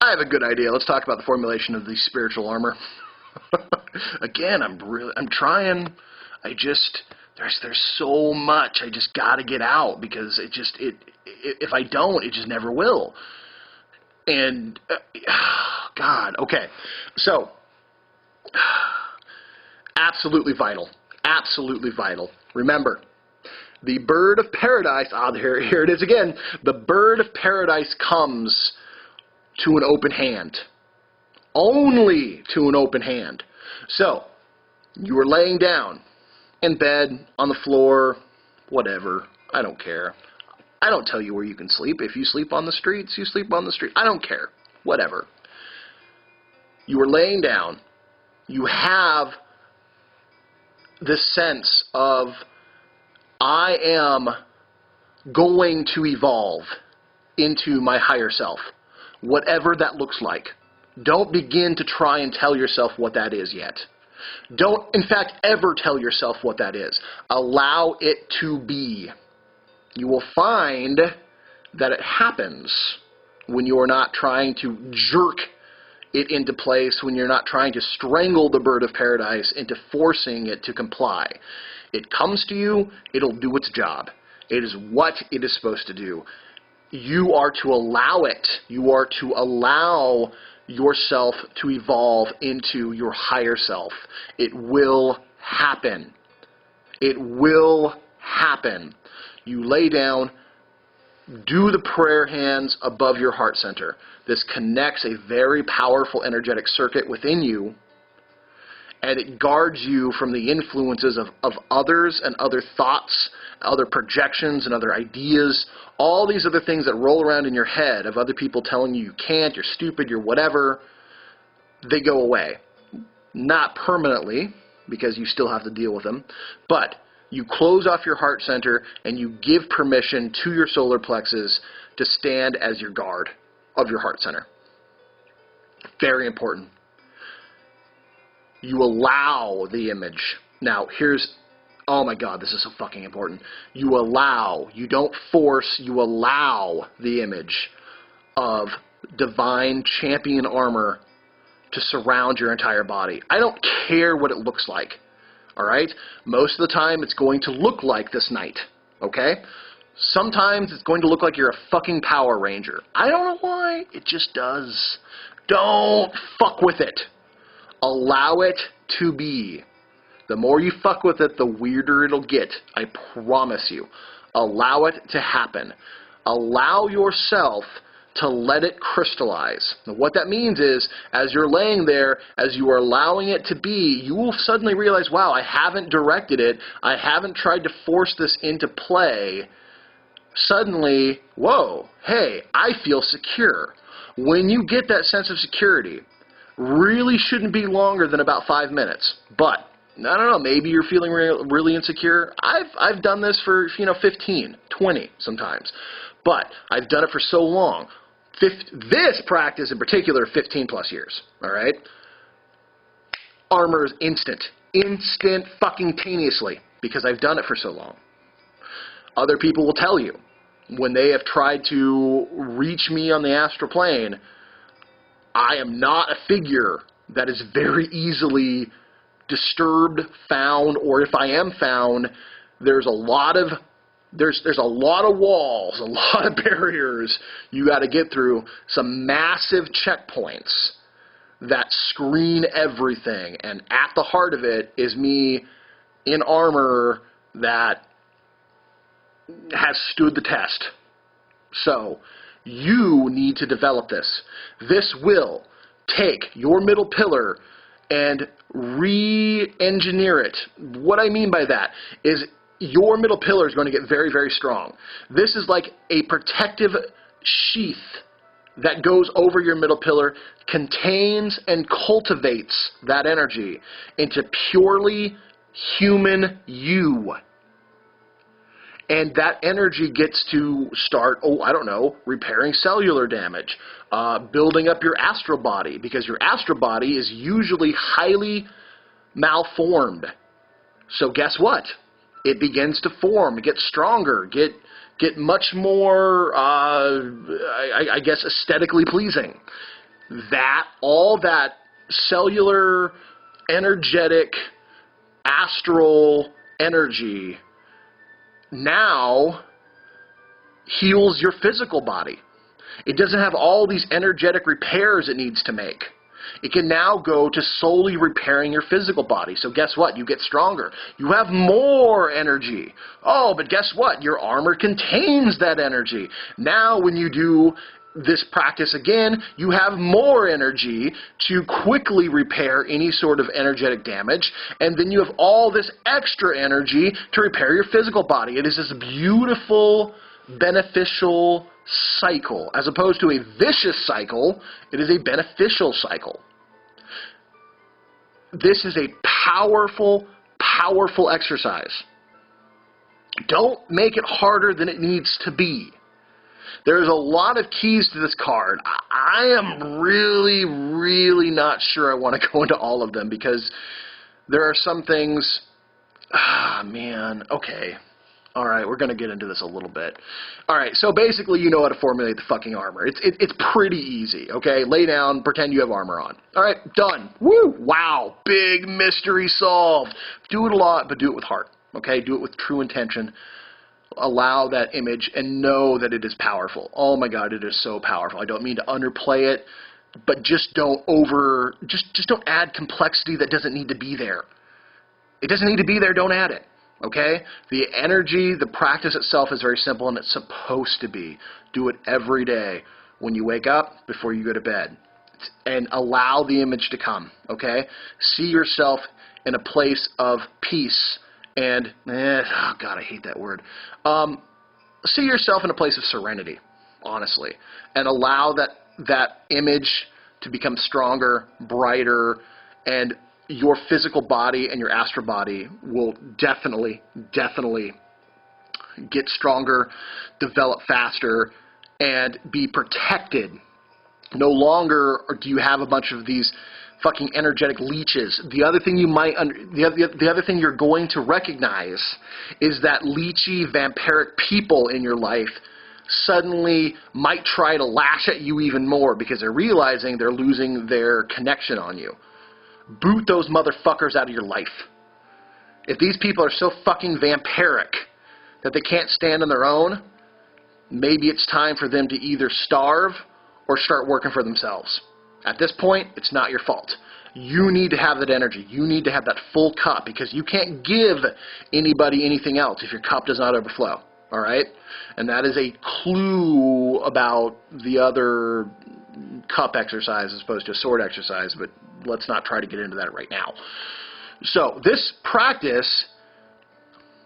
I have a good idea. Let's talk about the formulation of the spiritual armor. Again, I'm trying. There's so much I just got to get out because if I don't, it just never will. And God, okay. So absolutely vital. Absolutely vital. Remember, the bird of paradise, here it is again. The bird of paradise comes to an open hand. Only to an open hand. So, you were laying down in bed, on the floor, whatever. I don't care. I don't tell you where you can sleep. If you sleep on the streets, you sleep on the street. I don't care. Whatever. You were laying down. You have this sense of, I am going to evolve into my higher self. Whatever that looks like. Don't begin to try and tell yourself what that is yet. Don't, in fact, ever tell yourself what that is. Allow it to be. You will find that it happens when you are not trying to jerk it into place, when you're not trying to strangle the bird of paradise into forcing it to comply. It comes to you, it'll do its job. It is what it is supposed to do. You are to allow it. You are to allow yourself to evolve into your higher self. It will happen. It will happen. You lay down, do the prayer hands above your heart center. This connects a very powerful energetic circuit within you, and it guards you from the influences of others and other thoughts, other projections and other ideas, all these other things that roll around in your head of other people telling you can't, you're stupid, you're whatever. They go away. Not permanently, because you still have to deal with them, but you close off your heart center and you give permission to your solar plexus to stand as your guard of your heart center. Very important. You allow the image. Now, oh my God, this is so fucking important. You allow, you don't force, you allow the image of divine champion armor to surround your entire body. I don't care what it looks like, all right? Most of the time, it's going to look like this knight, okay? Sometimes it's going to look like you're a fucking Power Ranger. I don't know why. It just does. Don't fuck with it. Allow it to be. The more you fuck with it, the weirder it'll get. I promise you. Allow it to happen. Allow yourself to let it crystallize. Now, what that means is, as you're laying there, as you are allowing it to be, you will suddenly realize, wow, I haven't directed it. I haven't tried to force this into play. Suddenly, whoa, hey, I feel secure. When you get that sense of security, really shouldn't be longer than about 5 minutes. But, I don't know, maybe you're feeling really insecure. I've done this for, 15, 20 sometimes. But I've done it for so long. This practice in particular, 15 plus years, all right? Armor is instant. Instant fucking taneously, because I've done it for so long. Other people will tell you, when they have tried to reach me on the astral plane, I am not a figure that is very easily disturbed, found, or if I am found, there's a lot of walls, a lot of barriers you got to get through, some massive checkpoints that screen everything, and at the heart of it is me in armor that has stood the test. So, you need to develop this. This will take your middle pillar and re-engineer it. What I mean by that is your middle pillar is going to get very, very strong. This is like a protective sheath that goes over your middle pillar, contains and cultivates that energy into purely human you. And that energy gets to start, repairing cellular damage, building up your astral body, because your astral body is usually highly malformed. So guess what? It begins to form, get stronger, get much more, aesthetically pleasing. all that cellular, energetic, astral energy now heals your physical body. It doesn't have all these energetic repairs it needs to make. It can now go to solely repairing your physical body. So guess what? You get stronger. You have more energy. Oh, but guess what? Your armor contains that energy. Now when you do this practice again, you have more energy to quickly repair any sort of energetic damage, and then you have all this extra energy to repair your physical body. It is this beautiful, beneficial cycle. As opposed to a vicious cycle, it is a beneficial cycle. This is a powerful, powerful exercise. Don't make it harder than it needs to be. There's a lot of keys to this card. I am really, really not sure I want to go into all of them because there are some things... man. Okay. All right, we're going to get into this a little bit. All right, so basically you know how to formulate the fucking armor. It's pretty easy, okay? Lay down, pretend you have armor on. All right, done. Woo! Wow, big mystery solved. Do it a lot, but do it with heart, okay? Do it with true intention. Allow that image and know that it is powerful. Oh my God, it is so powerful. I don't mean to underplay it, but just don't just don't add complexity that doesn't need to be there. It doesn't need to be there, don't add it. Okay? The energy, the practice itself is very simple, and it's supposed to be. Do it every day when you wake up, before you go to bed. And allow the image to come. Okay? See yourself in a place of peace and, oh God, I hate that word. See yourself in a place of serenity, honestly. And allow that image to become stronger, brighter, and your physical body and your astral body will definitely get stronger, develop faster, and be protected. No longer do you have a bunch of these fucking energetic leeches. The other thing the other thing you're going to recognize is that leechy, vampiric people in your life suddenly might try to lash at you even more because they're realizing they're losing their connection on you. Boot those motherfuckers out of your life. If these people are so fucking vampiric that they can't stand on their own, maybe it's time for them to either starve or start working for themselves. At this point, it's not your fault. You need to have that energy. You need to have that full cup because you can't give anybody anything else if your cup does not overflow. All right? And that is a clue about the other cup exercise as opposed to a sword exercise, but let's not try to get into that right now. So this practice,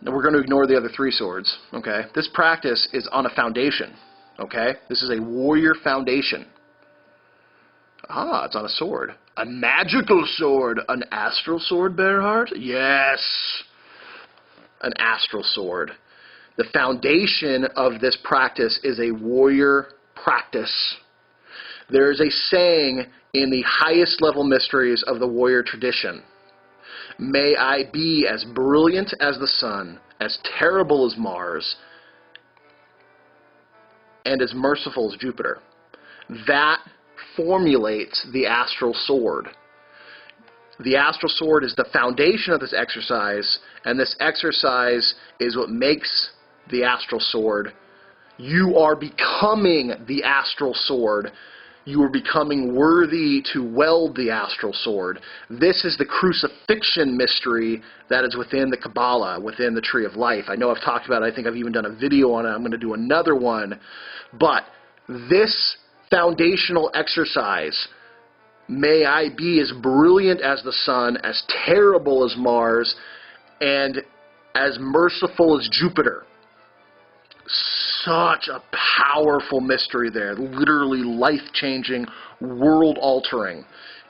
and we're going to ignore the other three swords, okay? This practice is on a foundation, okay? This is a warrior foundation. Ah, it's on a sword. A magical sword. An astral sword, Bearheart? Yes. An astral sword. The foundation of this practice is a warrior practice. There is a saying in the highest level mysteries of the warrior tradition. May I be as brilliant as the sun, as terrible as Mars, and as merciful as Jupiter. That formulates the astral sword. The astral sword is the foundation of this exercise, and this exercise is what makes the astral sword. You are becoming the astral sword. You are becoming worthy to weld the astral sword. This is the crucifixion mystery that is within the Kabbalah, within the Tree of Life. I know I've talked about it. I think I've even done a video on it. I'm going to do another one. But this foundational exercise, may I be as brilliant as the sun, as terrible as Mars, and as merciful as Jupiter. Such a powerful mystery there. Literally life-changing, world-altering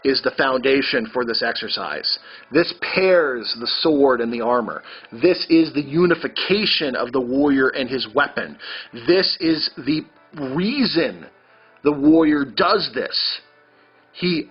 is the foundation for this exercise. This pairs the sword and the armor. This is the unification of the warrior and his weapon. This is the reason the warrior does this. He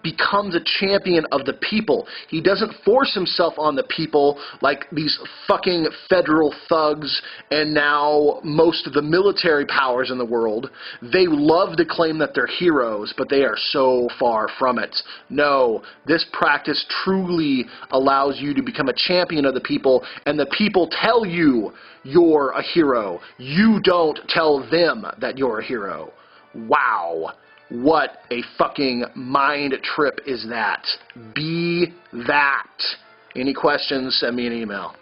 becomes a champion of the people. He doesn't force himself on the people like these fucking federal thugs and now most of the military powers in the world. They love to claim that they're heroes, but they are so far from it. No, this practice truly allows you to become a champion of the people, and the people tell you you're a hero. You don't tell them that you're a hero. Wow. What a fucking mind trip is that? Be that. Any questions, send me an email.